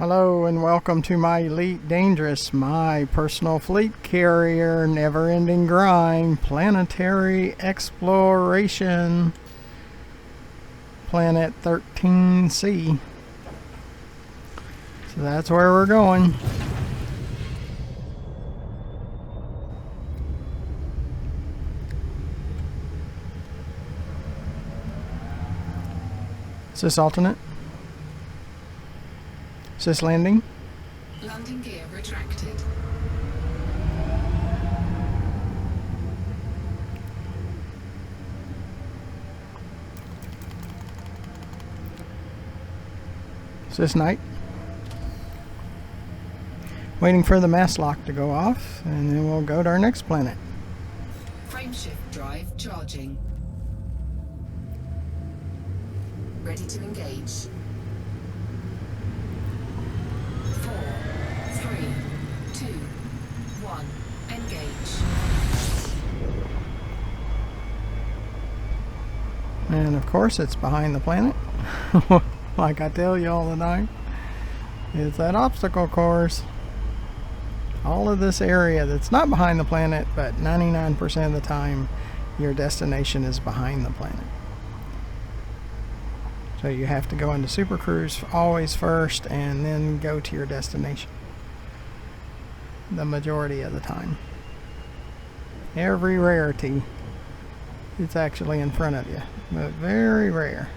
Hello and welcome to my Elite Dangerous, my personal fleet carrier, never-ending grind, planetary exploration, Planet 13C. So that's where we're going. Is this alternate? Is this landing? Landing gear retracted. Is this night? Waiting for the mast lock to go off, and then we'll go to our next planet. Frameshift drive charging. Ready to engage. 4, 3, 2, 1. Engage. And of course it's behind the planet. Like I tell you all the time, it's that obstacle course. All of this area that's not behind the planet, but 99% of the time your destination is behind the planet. So you have to go into Super Cruise always first and then go to your destination the majority of the time. Every rarity, it's actually in front of you, but very rare.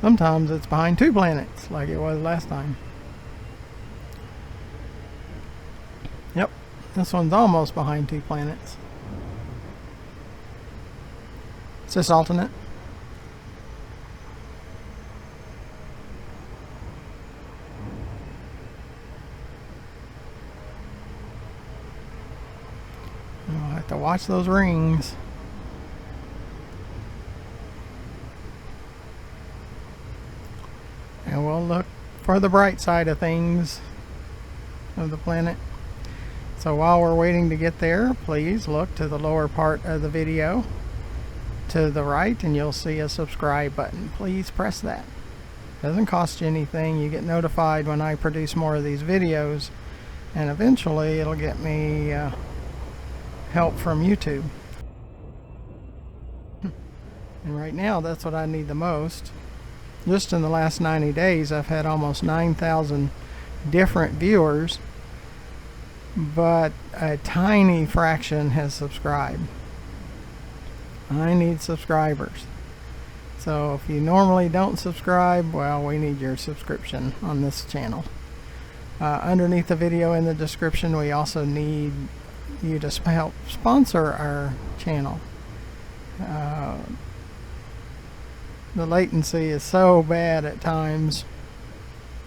Sometimes it's behind two planets, like it was last time. Yep, this one's almost behind two planets. Is this alternate? I'll have to watch those rings. And we'll look for the bright side of things of the planet. So while we're waiting to get there, please look to the lower part of the video to the right and you'll see a subscribe button. Please press that. Doesn't cost you anything. You get notified when I produce more of these videos, and eventually it'll get me help from YouTube. And right now that's what I need the most. Just in the last 90 days I've had almost 9,000 different viewers, but a tiny fraction has subscribed. I need subscribers. So if you normally don't subscribe, well, we need your subscription on this channel. Underneath the video in the description, we also need you to help sponsor our channel. The latency is so bad at times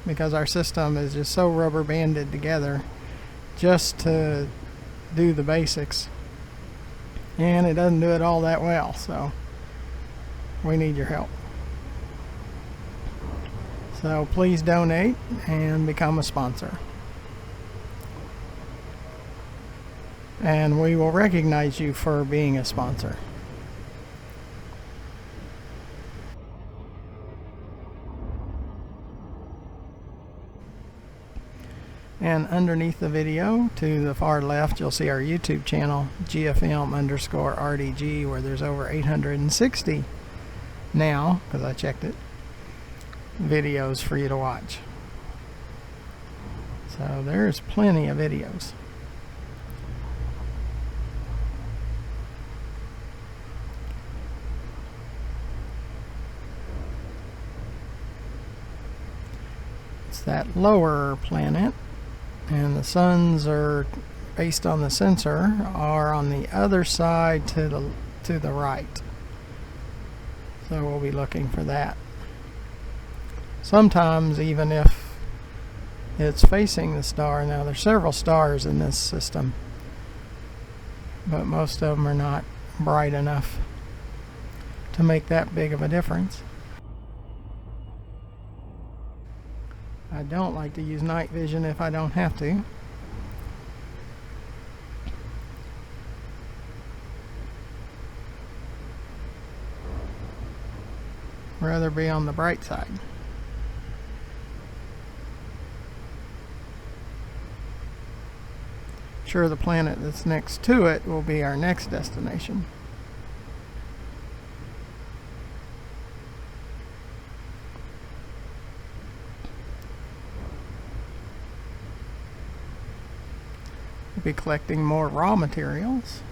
because our system is just so rubber banded together just to do the basics, and it doesn't do it all that well, so we need your help. So please donate and become a sponsor, and we will recognize you for being a sponsor. And underneath the video to the far left you'll see our YouTube channel, GFM_RDG, where there's over 860 now, because I checked it, videos for you to watch. So there's plenty of videos. It's that lower planet. And the suns are, based on the sensor, are on the other side to the right. So we'll be looking for that. Sometimes even if it's facing the star, now there's several stars in this system, but most of them are not bright enough to make that big of a difference. I don't like to use night vision if I don't have to. rather be on the bright side. Sure, the planet that's next to it will be our next destination. We'll be collecting more raw materials.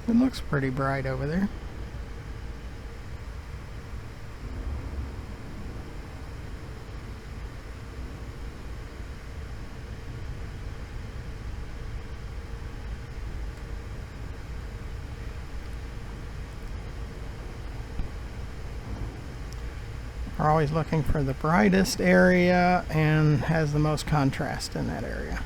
It looks pretty bright over there. We're always looking for the brightest area and has the most contrast in that area.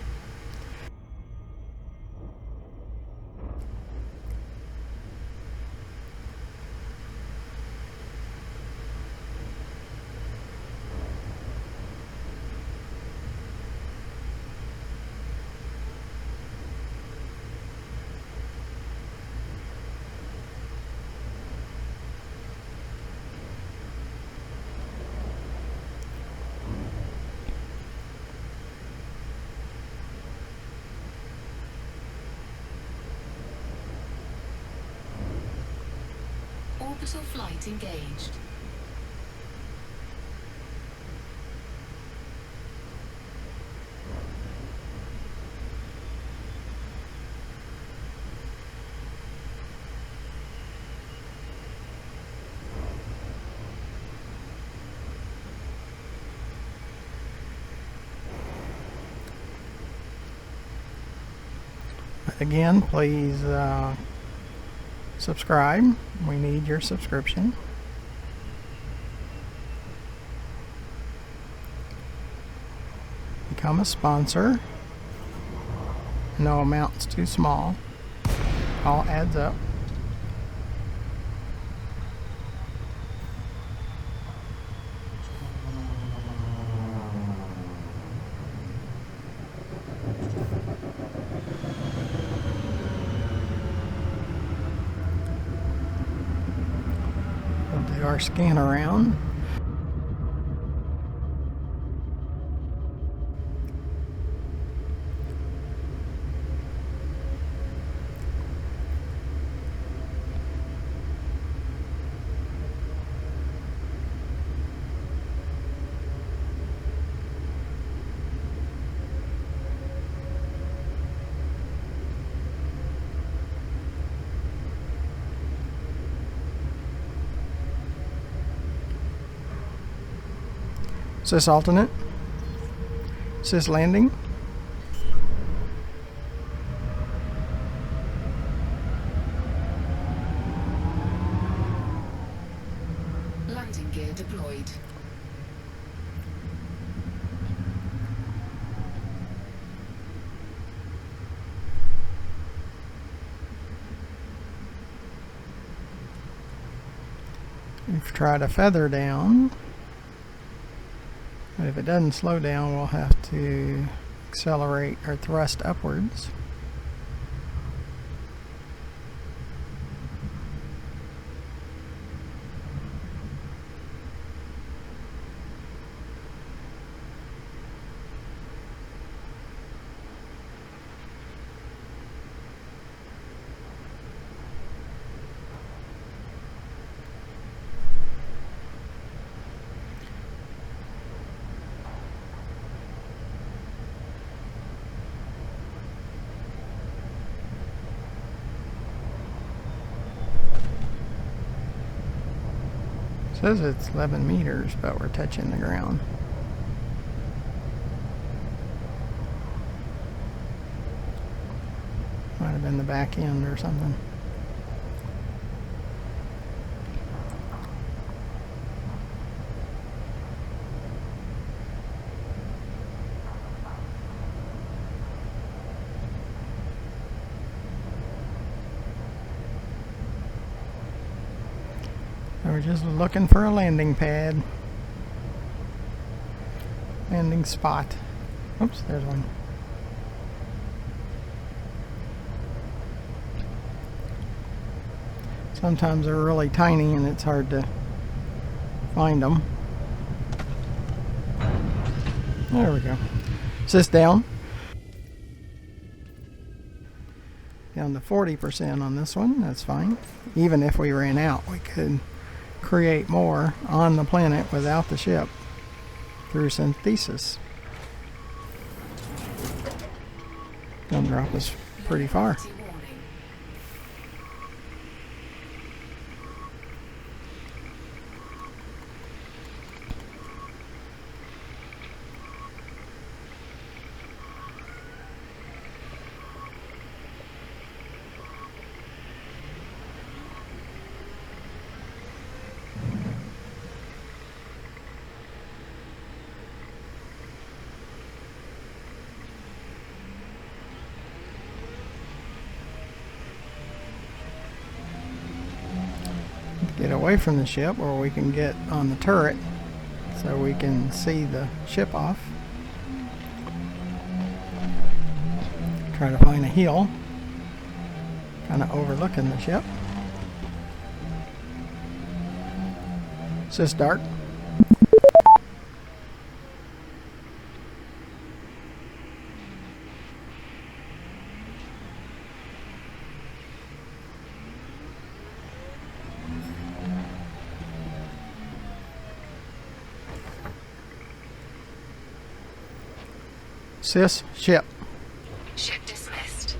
Orbital flight engaged. Again, please subscribe. We need your subscription. Become a sponsor. No amount's too small. All adds up. We'll do our scan around. Is this alternate? Is this landing? Landing gear deployed. We've tried a feather down. But if it doesn't slow down, we'll have to accelerate or thrust upwards. It says it's 11 meters, but we're touching the ground. Might have been the back end or something. We're just looking for a landing pad. Landing spot. Oops, there's one. Sometimes they're really tiny and it's hard to find them. There we go. Is this down? Down to 40% on this one. That's fine. Even if we ran out, we could create more on the planet without the ship through synthesis. Gonna drop us pretty far. Get away from the ship, or we can get on the turret so we can see the ship off. Try to find a hill, kind of overlooking the ship. It's just dark. Sis, ship. Ship dismissed.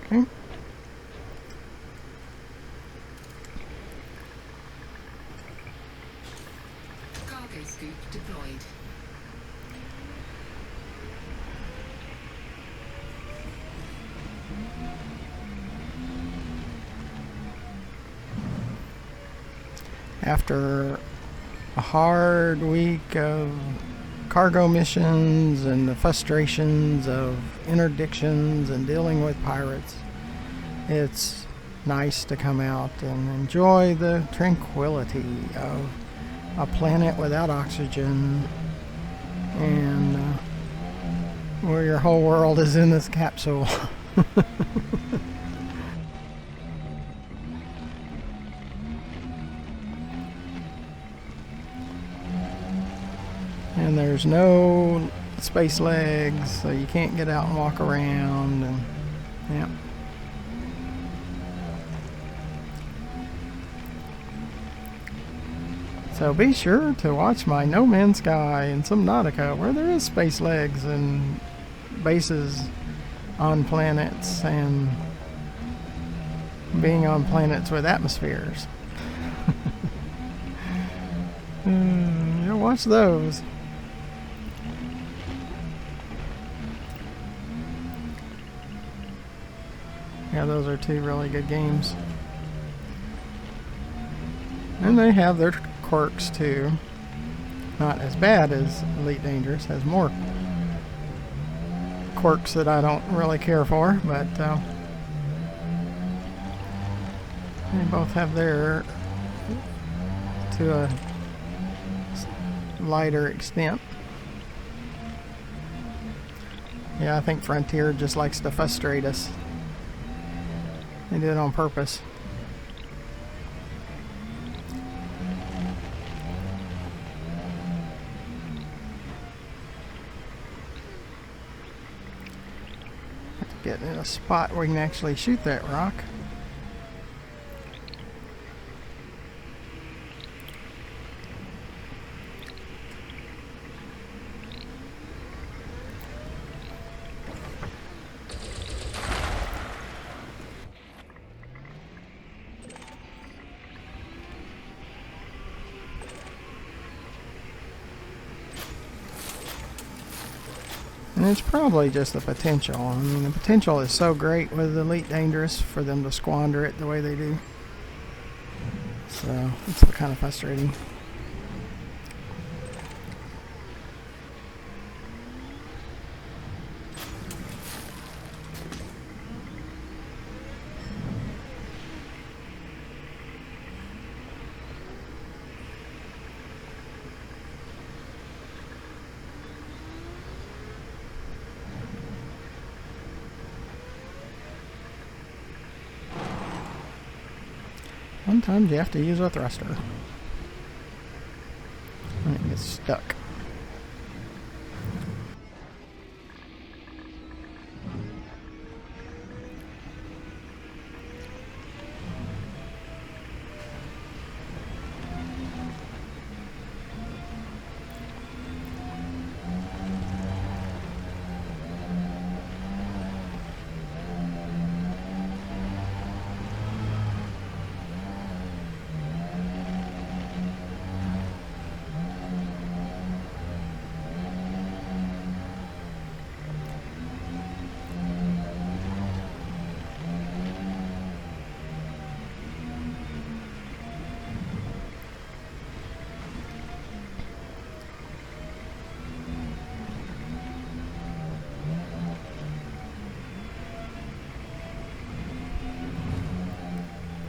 Okay. Cargo scoop deployed. After a hard week of cargo missions and the frustrations of interdictions and dealing with pirates, it's nice to come out and enjoy the tranquility of a planet without oxygen, and where your whole world is in this capsule. And there's no space legs, so you can't get out and walk around, and yeah. So be sure to watch my No Man's Sky and Subnautica, where there is space legs and bases on planets and being on planets with atmospheres. Yeah, watch those. Yeah, those are two really good games. And they have their quirks too. Not as bad as Elite Dangerous. Has more quirks that I don't really care for, but they both have their to a lighter extent. Yeah, I think Frontier just likes to frustrate us. They did it on purpose. Have to get in a spot where we can actually shoot that rock. And it's probably just the potential. I mean, the potential is so great with Elite Dangerous for them to squander it the way they do. So, it's kind of frustrating. Sometimes you have to use a thruster. And it gets stuck.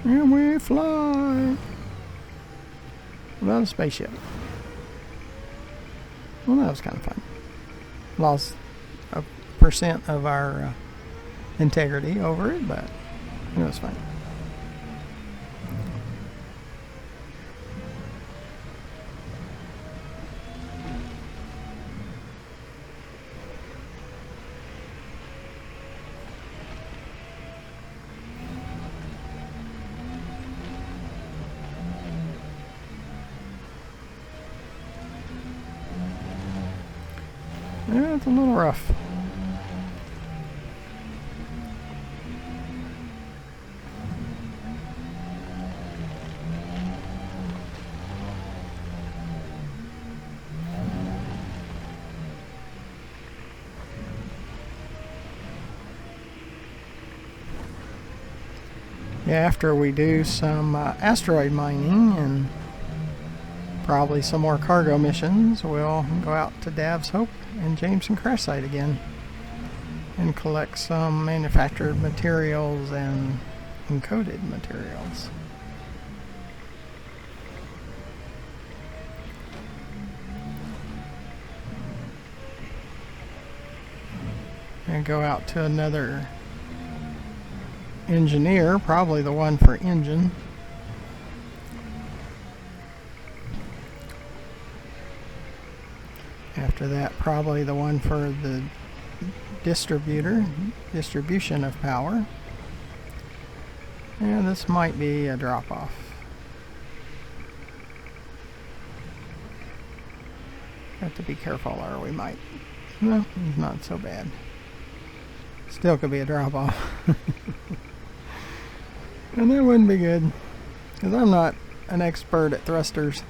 And we fly without a spaceship. Well, that was kind of fun. Lost a % of our integrity over it, but it was fun. Yeah, it's a little rough. Yeah, after we do some asteroid mining and probably some more cargo missions, we'll go out to Dav's Hope and Jameson crash site again and collect some manufactured materials and encoded materials. And go out to another engineer, probably the one for engine. After that, probably the one for the distribution of power. And this might be a drop-off. Have to be careful or we might. No, not so bad. Still could be a drop-off. And that wouldn't be good, because I'm not an expert at thrusters.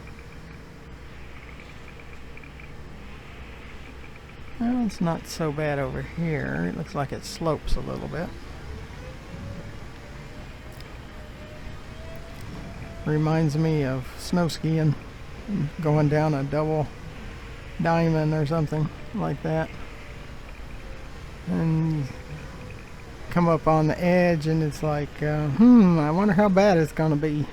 Well, it's not so bad over here. It looks like it slopes a little bit. Reminds me of snow skiing, going down a double diamond or something like that. And come up on the edge and it's like, I wonder how bad it's going to be.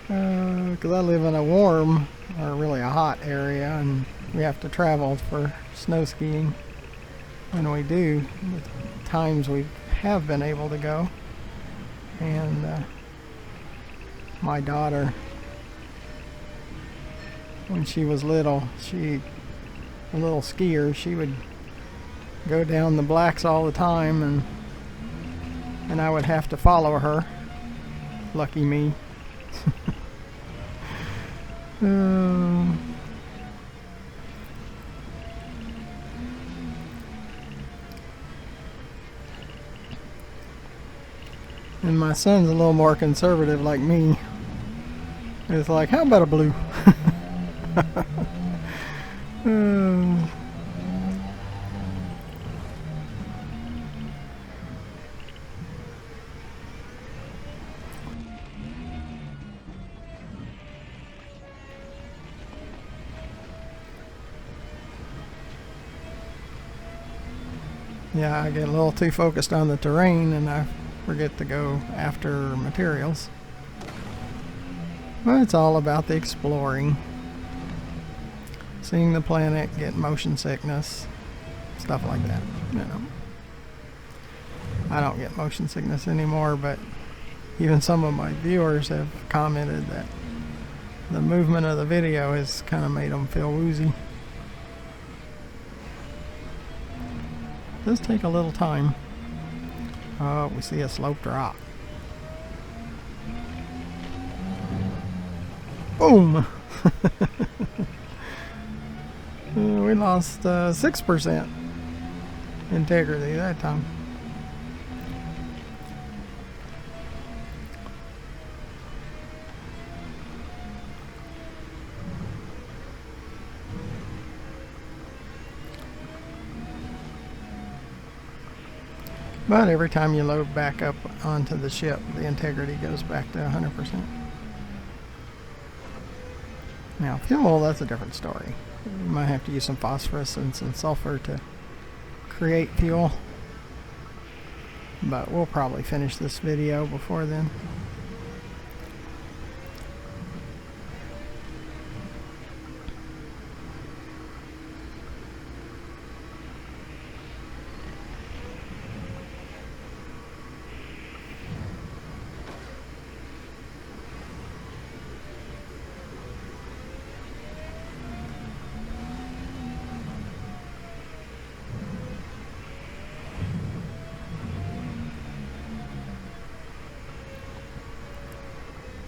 Because I live in a warm, or really a hot area, and we have to travel for snow skiing. When we do, the times we have been able to go. And my daughter, when she was little, a little skier, she would go down the blacks all the time, and I would have to follow her. Lucky me. And my son's a little more conservative like me. It's like, how about a blue? Yeah, I get a little too focused on the terrain and I forget to go after materials. Well, it's all about the exploring. Seeing the planet, get motion sickness, stuff like that, you know. I don't get motion sickness anymore, but Even some of my viewers have commented that the movement of the video has kind of made them feel woozy. It does take a little time. Oh, we see a slope drop. Boom! We lost 6% integrity that time. But every time you load back up onto the ship, the integrity goes back to 100%. Now fuel, that's a different story. You might have to use some phosphorus and some sulfur to create fuel. But we'll probably finish this video before then.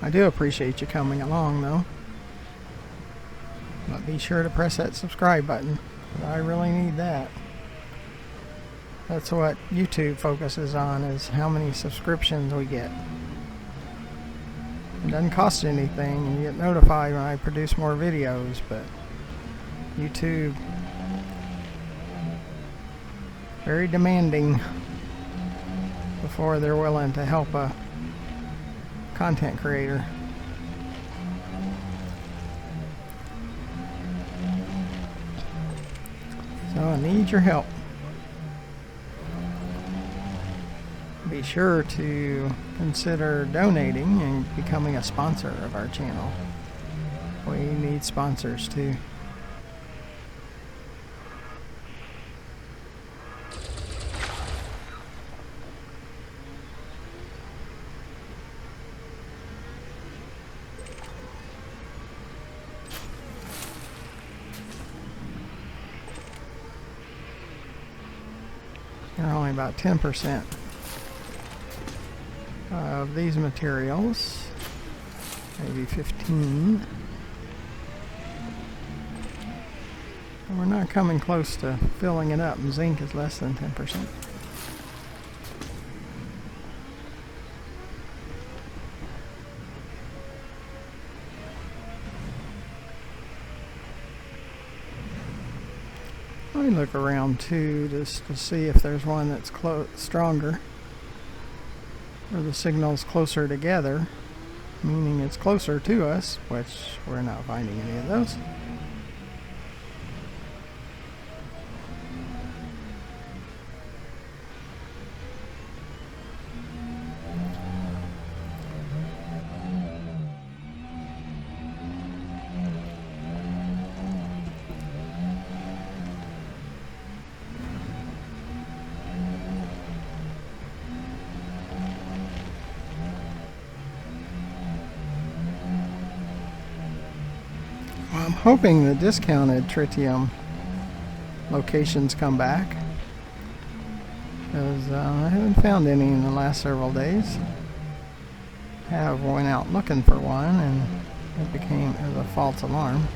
I do appreciate you coming along though. But be sure to press that subscribe button. I really need that. That's what YouTube focuses on, is how many subscriptions we get. It doesn't cost you anything, and you get notified when I produce more videos, but YouTube, very demanding before they're willing to help a content creator. So I need your help. Be sure to consider donating and becoming a sponsor of our channel. We need sponsors too. They're only about 10% of these materials, maybe 15. And we're not coming close to filling it up, and zinc is less than 10%. Let me look around too, just to see if there's one that's stronger, or the signal's closer together, meaning it's closer to us, which we're not finding any of those. I'm hoping the discounted tritium locations come back, because I haven't found any in the last several days. Went out looking for one, and it was a false alarm.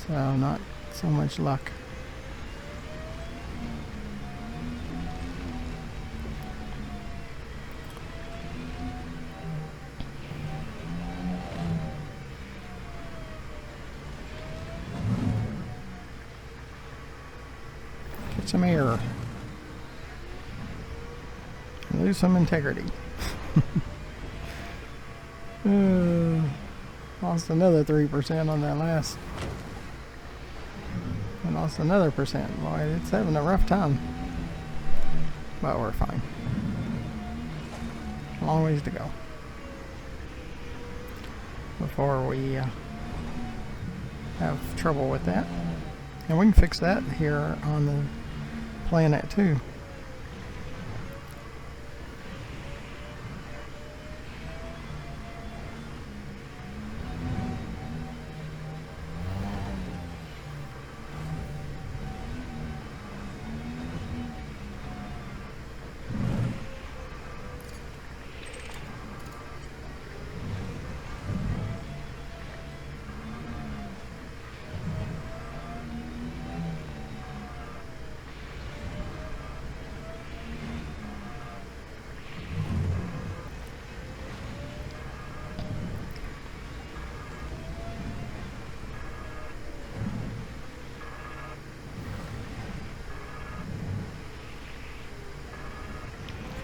So not so much luck. Some air. Lose some integrity. Lost another 3% on that last. And lost another percent. Boy, it's having a rough time. But we're fine. Long ways to go before we have trouble with that. And we can fix that here on the planet too.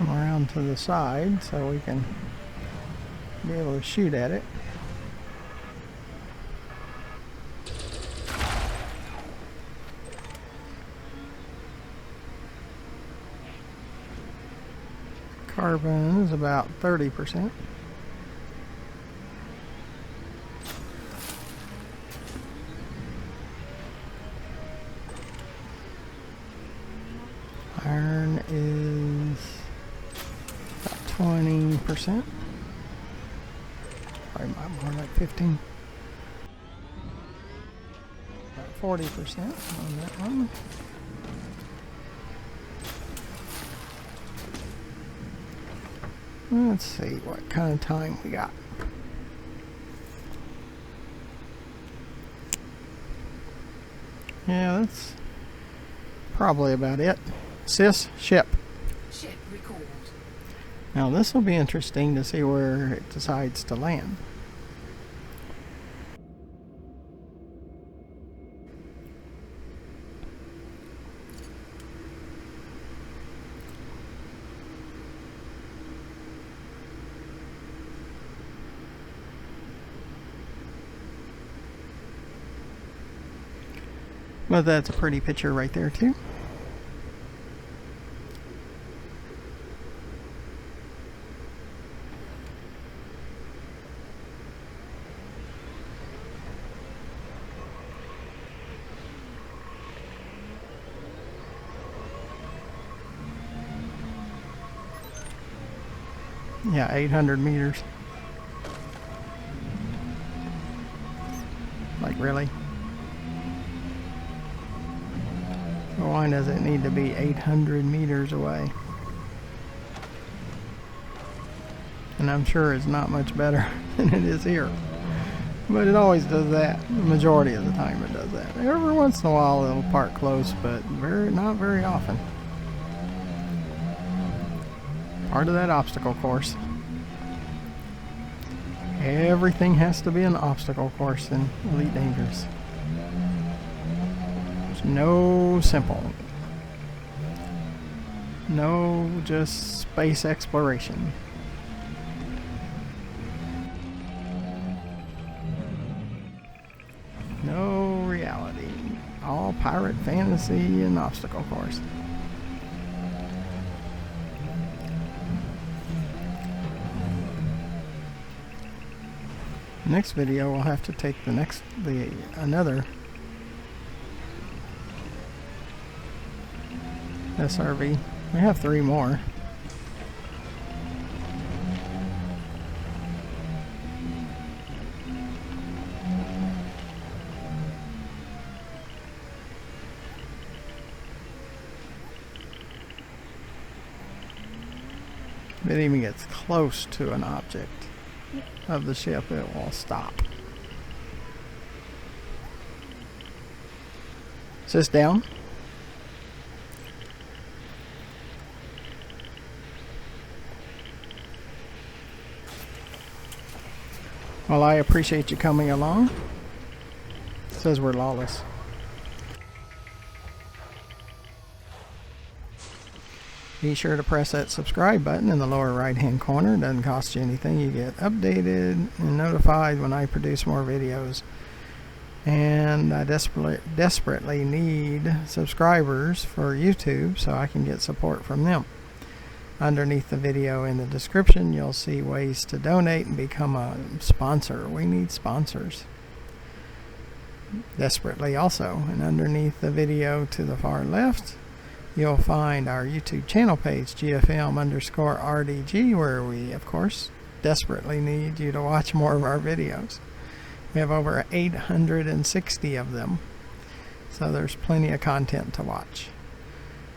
come around to the side so we can be able to shoot at it. Carbon is about 30%. Iron is about 20%. Probably more like 15. About 40% on that one. Let's see what kind of time we got. Yeah, that's probably about it. Sys, ship. Ship recalled. Now this will be interesting to see where it decides to land. But that's a pretty picture right there too. Yeah, 800 meters. Like, really? Why does it need to be 800 meters away? And I'm sure it's not much better than it is here. But it always does that. The majority of the time it does that. Every once in a while it'll park close, but not very often. Part of that obstacle course. Everything has to be an obstacle course in Elite Dangerous. There's no simple. No just space exploration. No reality. All pirate fantasy and obstacle course. Next video we'll have to take another SRV. We have 3 more. If it even gets close to an object of the ship, it will stop. Sys down. Well, I appreciate you coming along. It says we're lawless. Be sure to press that subscribe button in the lower right hand corner. It doesn't cost you anything. You get updated and notified when I produce more videos. And I desperately need subscribers for YouTube so I can get support from them. Underneath the video in the description you'll see ways to donate and become a sponsor. We need sponsors desperately also. And underneath the video to the far left you'll find our YouTube channel page, GFM_RDG, where we of course desperately need you to watch more of our videos. We have over 860 of them, so there's plenty of content to watch.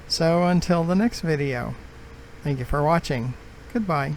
So until the next video, thank you for watching. Goodbye.